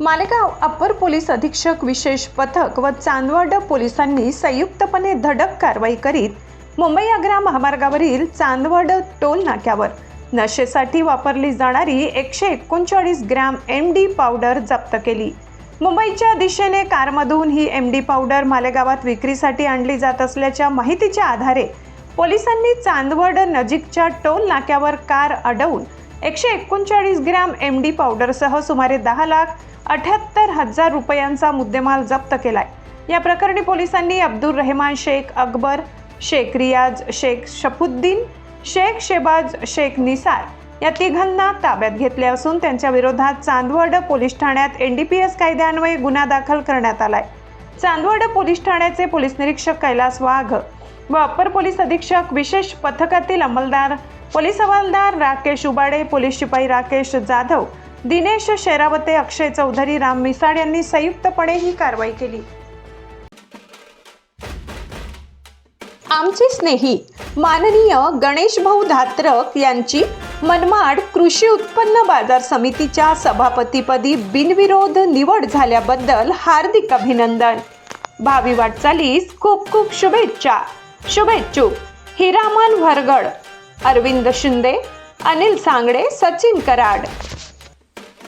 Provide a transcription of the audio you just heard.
Malegaon upper police अधीक्षक विशेष पथक व चांदवड पोलिसांनी संयुक्तपणे धडक कारवाई करीत मुंबई आग्रा महामार्गावरील चांदवड टोल नाक्यावर नशेसाठी वापरली जाणारी 139 ग्रॅम MD पावडर जप्त केली। मुंबईच्या दिशेने कारमधून ही MD पावडर मालेगावात विक्रीसाठी आणली जात असल्याच्या माहितीच्या आधारे पोलिसांनी चांदवड नजीकच्या टोल नाक्यावर कार अडवून 139 ग्रॅम MD पावडरसह सुमारे 10,78,000 रुपयांचा मुद्देमाल जप्त केलाय। या प्रकरणी पोलिसांनी अब्दुल रहमान शेख अकबर, शेख रियाज शेख शफुद्दीन, शेख शेबाज शेख निसार या तिघांना ताब्यात घेतले असून त्यांच्या विरोधात चांदवड पोलीस ठाण्यात NDPS कायद्यान्वये गुन्हा दाखल करण्यात आलाय। चांदवड पोलीस ठाण्याचे पोलीस निरीक्षक कैलास वाघ व अप्पर पोलीस अधीक्षक विशेष पथकातील अंमलदार पोलीस हवालदार राकेश उबाडे, पोलीस शिपाई राकेश जाधव, दिनेश शेरावते, अक्षय चौधरी, राम मिसाड यांनी संयुक्तपणे ही कारवाई केली। आमचे स्नेही माननीय गणेश भाऊ धात्रक यांची मनमाड कृषी उत्पन्न बाजार समितीच्या सभापतीपदी बिनविरोध निवड झाल्याबद्दल हार्दिक अभिनंदन। भावी वाटचालीस खूप खूप शुभेच्छा। शुभेच्छुक हिरामन भरगड, अरविंद शिंदे, अनिल सांगडे, सचिन कराड।